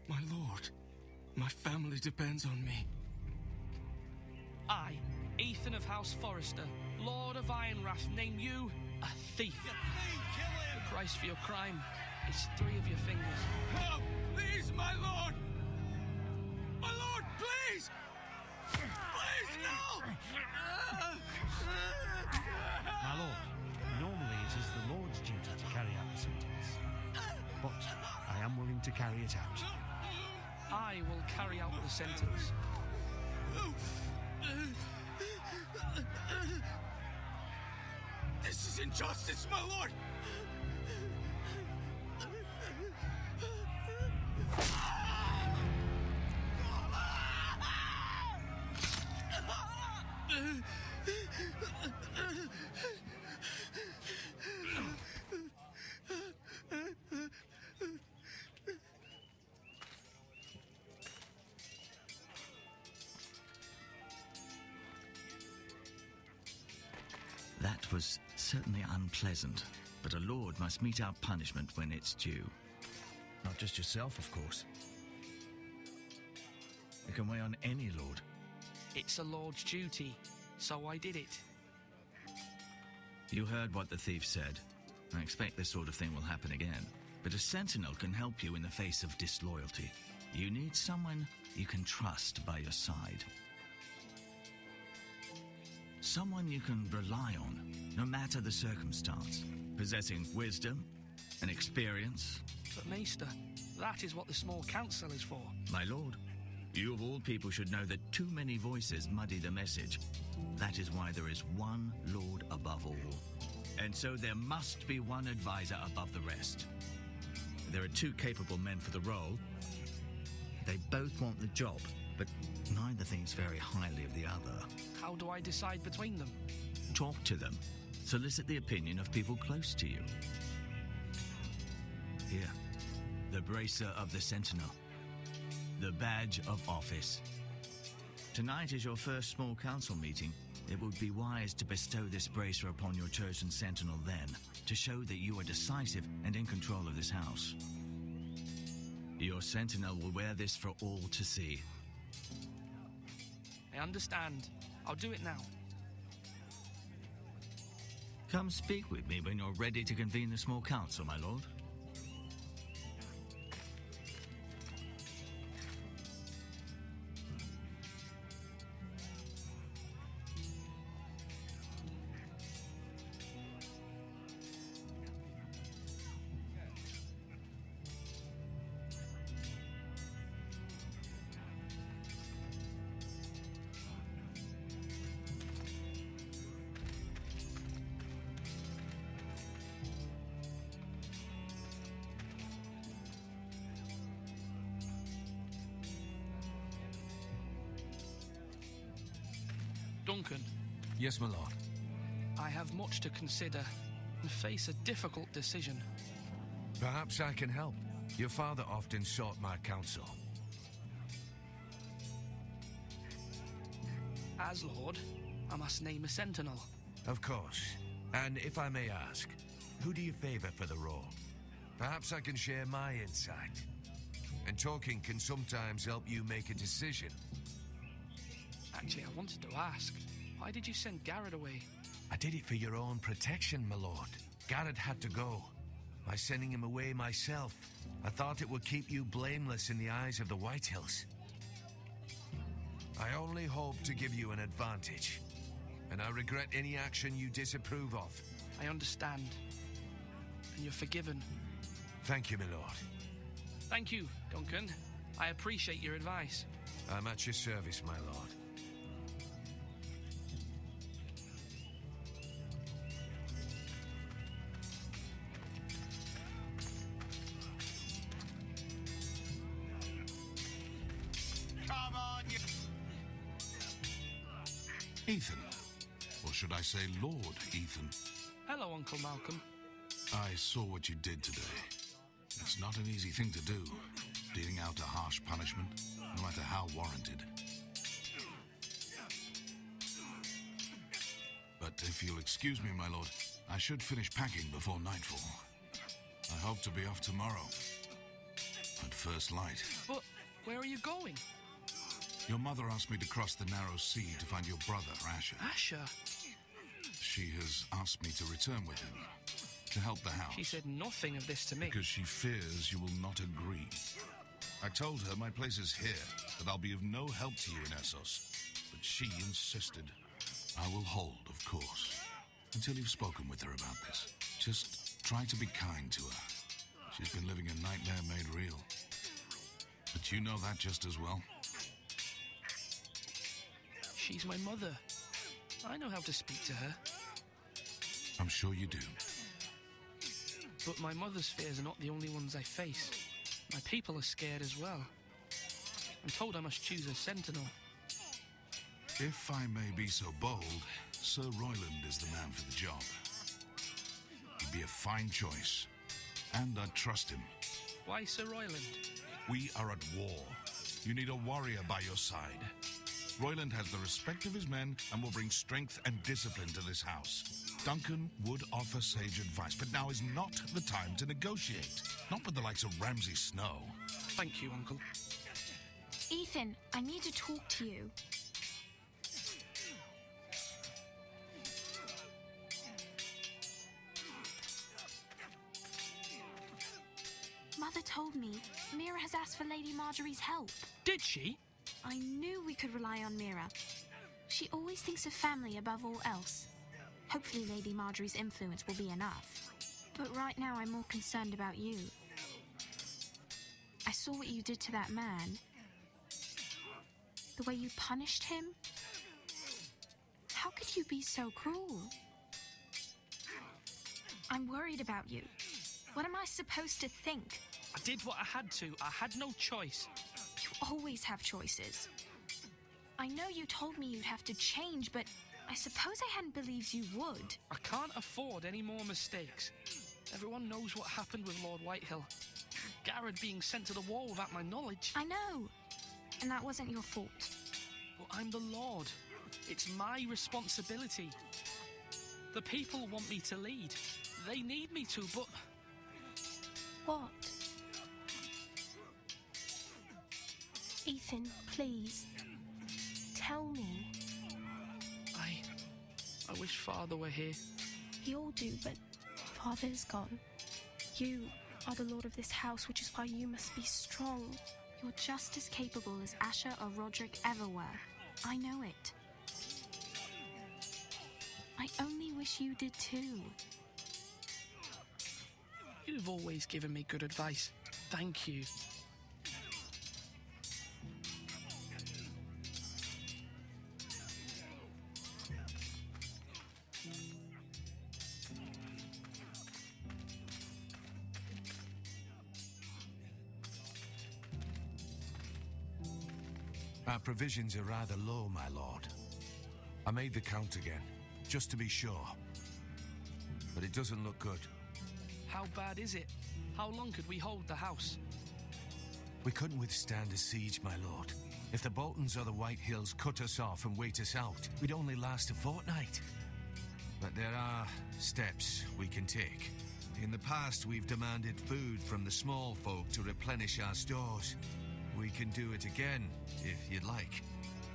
My lord, my family depends on me. I, Ethan of House Forrester, Lord of Ironwrath, name you a thief. You thief! Kill him! The price for your crime is 3 of your fingers. Help! Please, my lord! My lord, please! Please, no! My lord, normally it is the Lord's duty to carry out the sentence, but I am willing to carry it out. I will carry out the sentence. This is injustice, my lord! That was certainly unpleasant, but a lord must mete out punishment when it's due. Not just yourself, of course. It can weigh on any lord. It's a lord's duty, so I did it. You heard what the thief said. I expect this sort of thing will happen again. But a sentinel can help you in the face of disloyalty. You need someone you can trust by your side. Someone you can rely on, no matter the circumstance. Possessing wisdom and experience. But Maester, that is what the small council is for. My lord, you of all people should know that too many voices muddy the message. That is why there is one lord above all. And so there must be one advisor above the rest. There are 2 capable men for the role. They both want the job, but neither thinks very highly of the other. How do I decide between them? Talk to them. Solicit the opinion of people close to you. Here, the bracer of the sentinel. The badge of office. Tonight is your first small council meeting. It would be wise to bestow this bracer upon your chosen sentinel then, to show that you are decisive and in control of this house. Your sentinel will wear this for all to see. I understand. I'll do it now. Come speak with me when you're ready to convene the small council, my lord. Duncan, Yes, my lord. I have much to consider and face a difficult decision. Perhaps I can help. Your father often sought my counsel. As Lord, I must name a sentinel. Of course. And if I may ask, who do you favor for the role? Perhaps I can share my insight. And talking can sometimes help you make a decision. Actually, I wanted to ask, why did you send Garrett away? I did it for your own protection, my lord. Garrett had to go. By sending him away myself, I thought it would keep you blameless in the eyes of the Whitehills. I only hope to give you an advantage, and I regret any action you disapprove of. I understand. And you're forgiven. Thank you, my lord. Thank you, Duncan. I appreciate your advice. I'm at your service, my lord. Come on, you... Ethan. Or should I say Lord Ethan? Hello, Uncle Malcolm. I saw what you did today. It's not an easy thing to do, dealing out a harsh punishment, no matter how warranted. But if you'll excuse me, my lord, I should finish packing before nightfall. I hope to be off tomorrow. But first light. But where are you going? Your mother asked me to cross the narrow sea to find your brother, Asher. Asher? She has asked me to return with him, to help the house. She said nothing of this to me. Because she fears you will not agree. I told her my place is here, that I'll be of no help to you in Essos. But she insisted. I will hold, of course, until you've spoken with her about this. Just try to be kind to her. She's been living a nightmare made real. But you know that just as well. She's my mother. I know how to speak to her. I'm sure you do. But my mother's fears are not the only ones I face. My people are scared as well. I'm told I must choose a sentinel. If I may be so bold, Sir Royland is the man for the job. He'd be a fine choice, and I'd trust him. Why Sir Royland? We are at war. You need a warrior by your side. Royland has the respect of his men and will bring strength and discipline to this house. Duncan would offer sage advice, but now is not the time to negotiate. Not with the likes of Ramsay Snow. Thank you, Uncle. Ethan, I need to talk to you. Mother told me Mira has asked for Lady Marjorie's help. Did she? I knew we could rely on Mira. She always thinks of family above all else. Hopefully Lady Marjorie's influence will be enough. But right now I'm more concerned about you. I saw what you did to that man. The way you punished him. How could you be so cruel? I'm worried about you. What am I supposed to think? I did what I had to. I had no choice. You always have choices. I know you told me you'd have to change, but I suppose I hadn't believed you would. I can't afford any more mistakes. Everyone knows what happened with Lord Whitehill. Garrett being sent to the wall without my knowledge. I know. And that wasn't your fault. But I'm the Lord. It's my responsibility. The people want me to lead. They need me to, but... What? Ethan, please. Tell me. I wish Father were here. We all do, but Father's gone. You are the lord of this house, which is why you must be strong. You're just as capable as Asher or Roderick ever were. I know it. I only wish you did too. You've always given me good advice. Thank you. Our provisions are rather low, my lord. I made the count again, just to be sure. But it doesn't look good. How bad is it? How long could we hold the house? We couldn't withstand a siege, my lord. If the Boltons or the White Hills cut us off and wait us out, we'd only last a fortnight. But there are steps we can take. In the past, we've demanded food from the small folk to replenish our stores. We can do it again, if you'd like.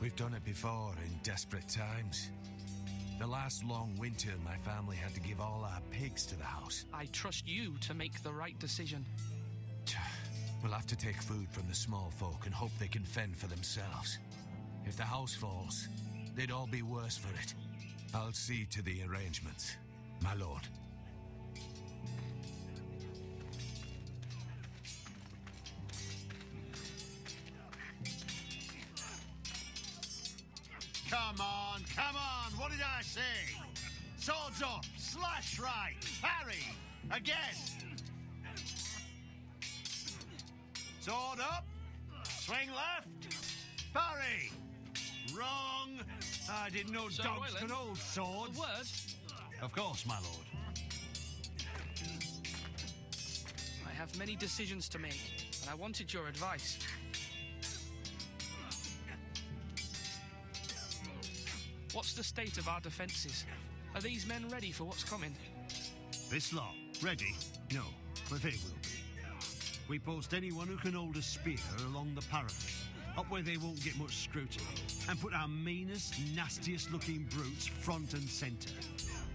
We've done it before in desperate times. The last long winter, my family had to give all our pigs to the house. I trust you to make the right decision. We'll have to take food from the small folk and hope they can fend for themselves. If the house falls, they'd all be worse for it. I'll see to the arrangements, my lord. Come on, what did I say? Swords up, slash right, parry, again. Sword up, swing left, parry. Wrong. I didn't know Sir dogs Royland, could hold swords. A word? Of course, my lord. I have many decisions to make, and I wanted your advice. What's the state of our defences? Are these men ready for what's coming? This lot, ready? No, but they will be. We post anyone who can hold a spear along the parapet, up where they won't get much scrutiny, and put our meanest, nastiest looking brutes front and centre.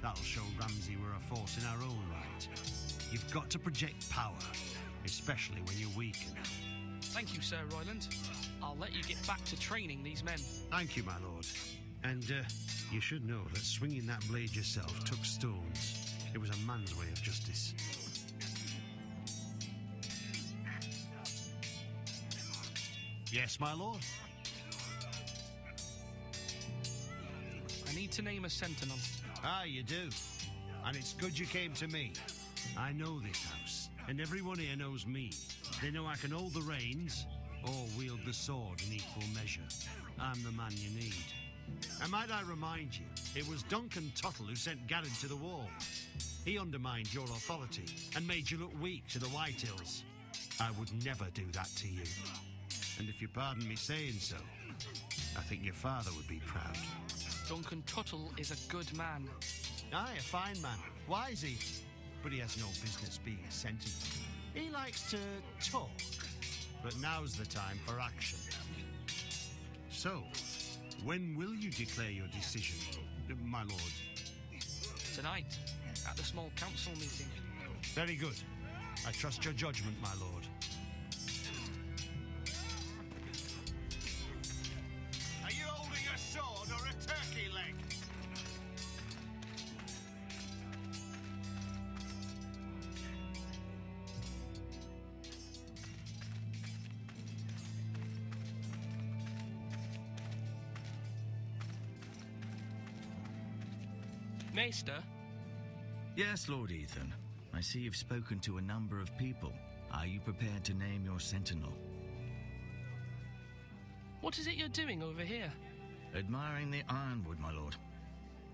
That'll show Ramsay we're a force in our own right. You've got to project power, especially when you're weakened. Thank you, Sir Royland. I'll let you get back to training these men. Thank you, my lord. And you should know that swinging that blade yourself took stones. It was a man's way of justice. Yes, my lord? I need to name a sentinel. Ah, you do. And it's good you came to me. I know this house, and everyone here knows me. They know I can hold the reins or wield the sword in equal measure. I'm the man you need. And might I remind you, it was Duncan Tuttle who sent Garrett to the wall. He undermined your authority and made you look weak to the Whitehills. I would never do that to you. And if you pardon me saying so, I think your father would be proud. Duncan Tuttle is a good man. Aye, a fine man. Wise he. But he has no business being a sentinel. He likes to talk, but now's the time for action. So, when will you declare your decision, my lord? Tonight, at the small council meeting. Very good. I trust your judgment, my lord. Are you holding a sword or a turkey leg? Maester? Yes, Lord Ethan. I see you've spoken to a number of people. Are you prepared to name your sentinel? What is it you're doing over here? Admiring the ironwood, my lord.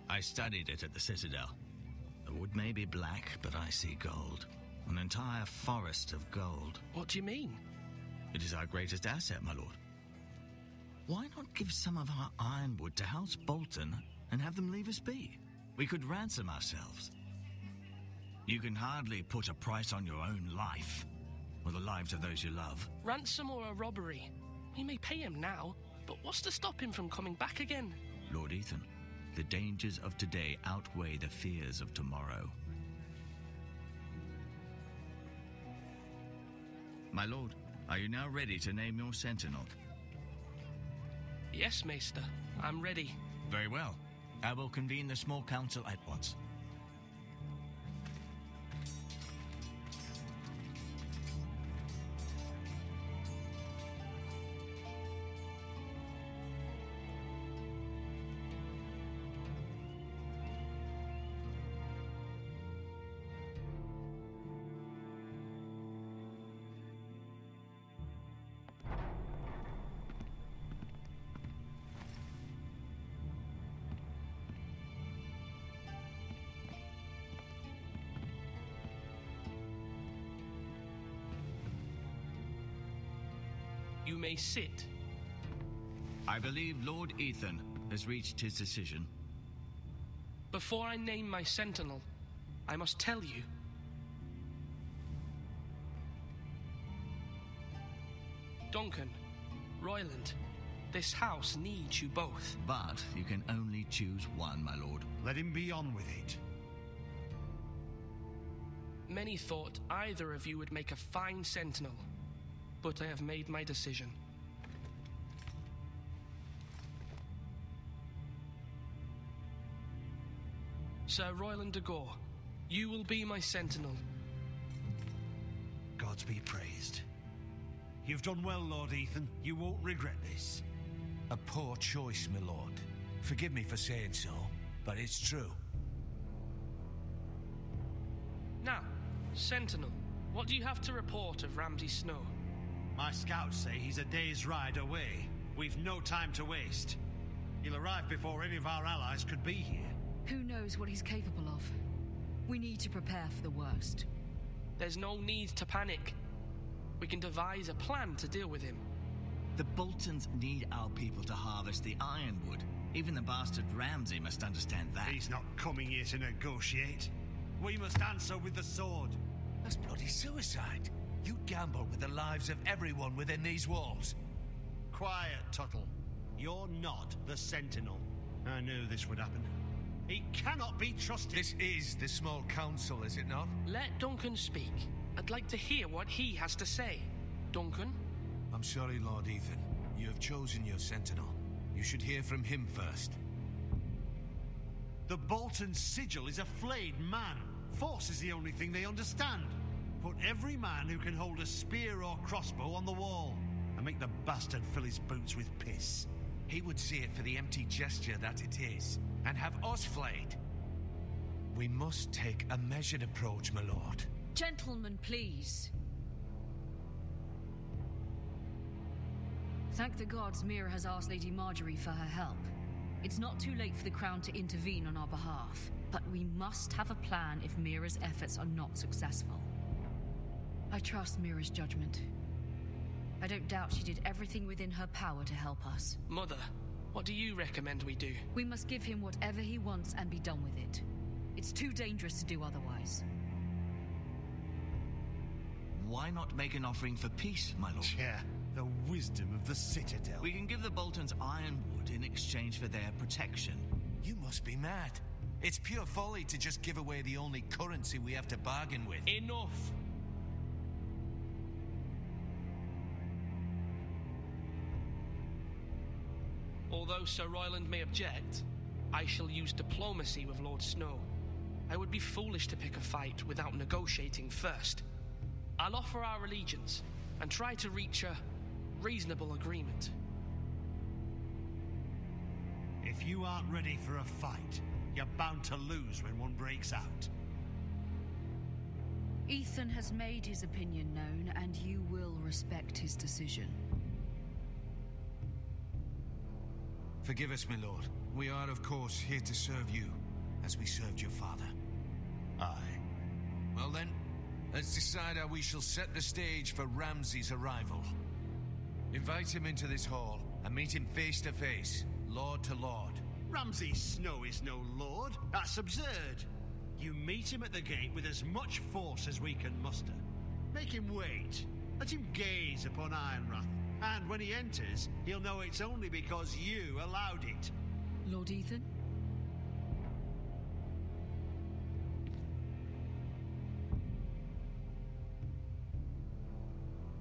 I studied it at the Citadel. The wood may be black, but I see gold. An entire forest of gold. What do you mean? It is our greatest asset, my lord. Why not give some of our ironwood to House Bolton and have them leave us be? We could ransom ourselves. You can hardly put a price on your own life, or the lives of those you love. Ransom or a robbery? We may pay him now, but what's to stop him from coming back again? Lord Ethan, the dangers of today outweigh the fears of tomorrow. My lord, are you now ready to name your sentinel? Yes, Maester. I'm ready. Very well. I will convene the small council at once. You may sit. I believe Lord Ethan has reached his decision. Before I name my sentinel, I must tell you. Duncan, Royland, this house needs you both. But you can only choose one, my lord. Let him be on with it. Many thought either of you would make a fine sentinel, but I have made my decision. Sir Royland de Gore, you will be my sentinel. Gods be praised. You've done well, Lord Ethan. You won't regret this. A poor choice, my lord. Forgive me for saying so, but it's true. Now, Sentinel, what do you have to report of Ramsay Snow? My scouts say he's a day's ride away. We've no time to waste. He'll arrive before any of our allies could be here. Who knows what he's capable of? We need to prepare for the worst. There's no need to panic. We can devise a plan to deal with him. The Boltons need our people to harvest the ironwood. Even the bastard Ramsay must understand that. He's not coming here to negotiate. We must answer with the sword. That's bloody suicide. You gamble with the lives of everyone within these walls. Quiet, Tuttle. You're not the Sentinel. I knew this would happen. He cannot be trusted. This is the small council, is it not? Let Duncan speak. I'd like to hear what he has to say. Duncan? I'm sorry, Lord Ethan. You have chosen your Sentinel. You should hear from him first. The Bolton sigil is a flayed man. Force is the only thing they understand. Put every man who can hold a spear or crossbow on the wall, and make the bastard fill his boots with piss. He would see it for the empty gesture that it is, and have us flayed. We must take a measured approach, my lord. Gentlemen, please. Thank the gods Mira has asked Lady Marjorie for her help. It's not too late for the Crown to intervene on our behalf, but we must have a plan if Mira's efforts are not successful. I trust Mira's judgment. I don't doubt she did everything within her power to help us. Mother, what do you recommend we do? We must give him whatever he wants and be done with it. It's too dangerous to do otherwise. Why not make an offering for peace, my lord? Yeah, the wisdom of the Citadel. We can give the Boltons ironwood in exchange for their protection. You must be mad. It's pure folly to just give away the only currency we have to bargain with. Enough! Although Sir Royland may object, I shall use diplomacy with Lord Snow. I would be foolish to pick a fight without negotiating first. I'll offer our allegiance and try to reach a reasonable agreement. If you aren't ready for a fight, you're bound to lose when one breaks out. Ethan has made his opinion known, and you will respect his decision. Forgive us, my lord. We are, of course, here to serve you, as we served your father. Aye. Well then, let's decide how we shall set the stage for Ramsay's arrival. Invite him into this hall, and meet him face to face, lord to lord. Ramsay Snow is no lord. That's absurd. You meet him at the gate with as much force as we can muster. Make him wait. Let him gaze upon Ironrath. And when he enters, he'll know it's only because you allowed it. Lord Ethan?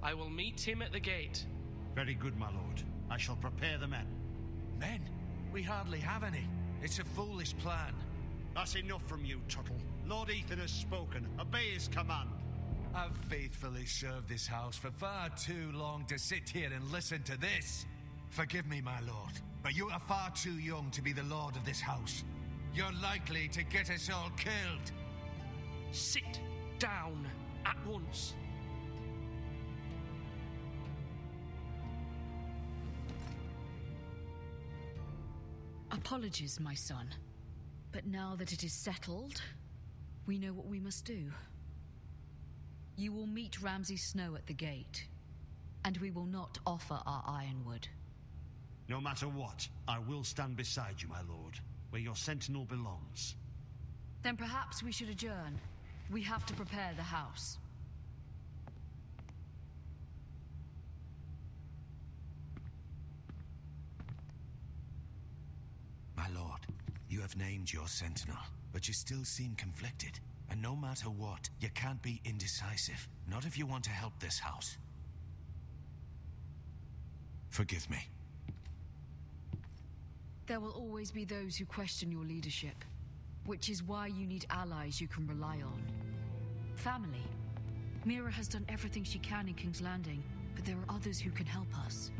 I will meet him at the gate. Very good, my lord. I shall prepare the men. Men? We hardly have any. It's a foolish plan. That's enough from you, Tuttle. Lord Ethan has spoken. Obey his command. I've faithfully served this house for far too long to sit here and listen to this. Forgive me, my lord, but you are far too young to be the lord of this house. You're likely to get us all killed. Sit down at once. Apologies, my son. But now that it is settled, we know what we must do. You will meet Ramsay Snow at the gate, and we will not offer our ironwood. No matter what, I will stand beside you, my lord, where your sentinel belongs. Then perhaps we should adjourn. We have to prepare the house. My lord, you have named your sentinel, but you still seem conflicted. And no matter what, you can't be indecisive. Not if you want to help this house. Forgive me. There will always be those who question your leadership, which is why you need allies you can rely on. Family. Mira has done everything she can in King's Landing, but there are others who can help us.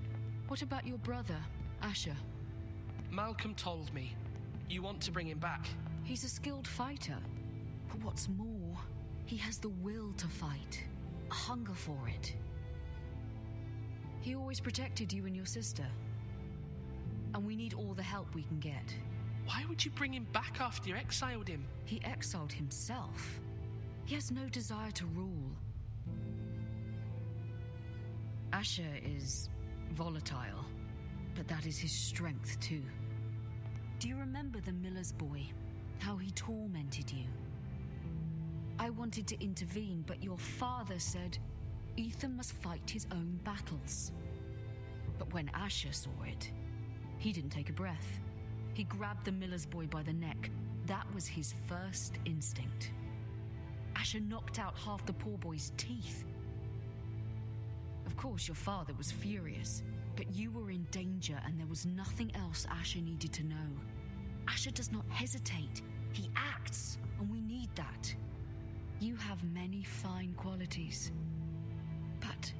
What about your brother, Asher? Malcolm told me. You want to bring him back. He's a skilled fighter. But what's more, he has the will to fight, a hunger for it. He always protected you and your sister. And we need all the help we can get. Why would you bring him back after you exiled him? He exiled himself. He has no desire to rule. Asher is volatile, but that is his strength too. Do you remember the miller's boy? How he tormented you? I wanted to intervene, but your father said, Ethan must fight his own battles. But when Asher saw it, he didn't take a breath. He grabbed the miller's boy by the neck. That was his first instinct. Asher knocked out half the poor boy's teeth. Of course, your father was furious, but you were in danger and there was nothing else Asher needed to know. Asher does not hesitate. He acts, and we need that. You have many fine qualities, but...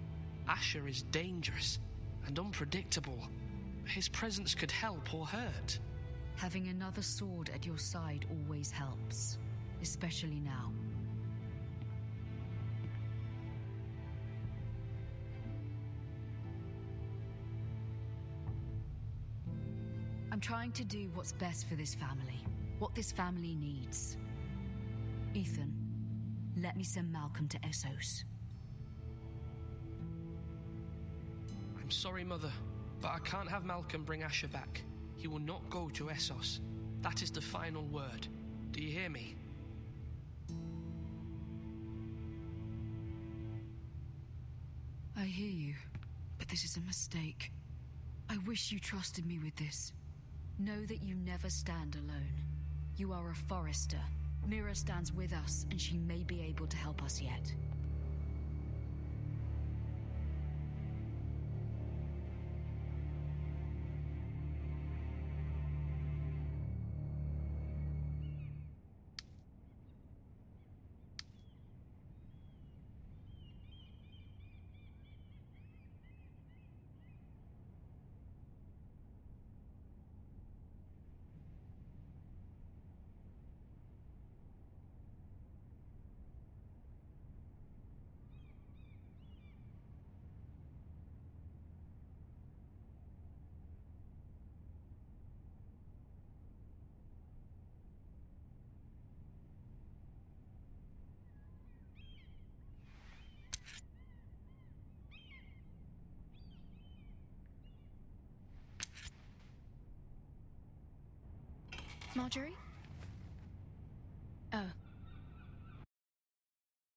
Asher is dangerous and unpredictable. His presence could help or hurt. Having another sword at your side always helps, especially now. I'm trying to do what's best for this family, what this family needs. Ethan, let me send Malcolm to Essos. I'm sorry, Mother, but I can't have Malcolm bring Asher back. He will not go to Essos. That is the final word. Do you hear me? I hear you, but this is a mistake. I wish you trusted me with this. Know that you never stand alone. You are a Forester. Mira stands with us, and she may be able to help us yet. Marjorie? Oh.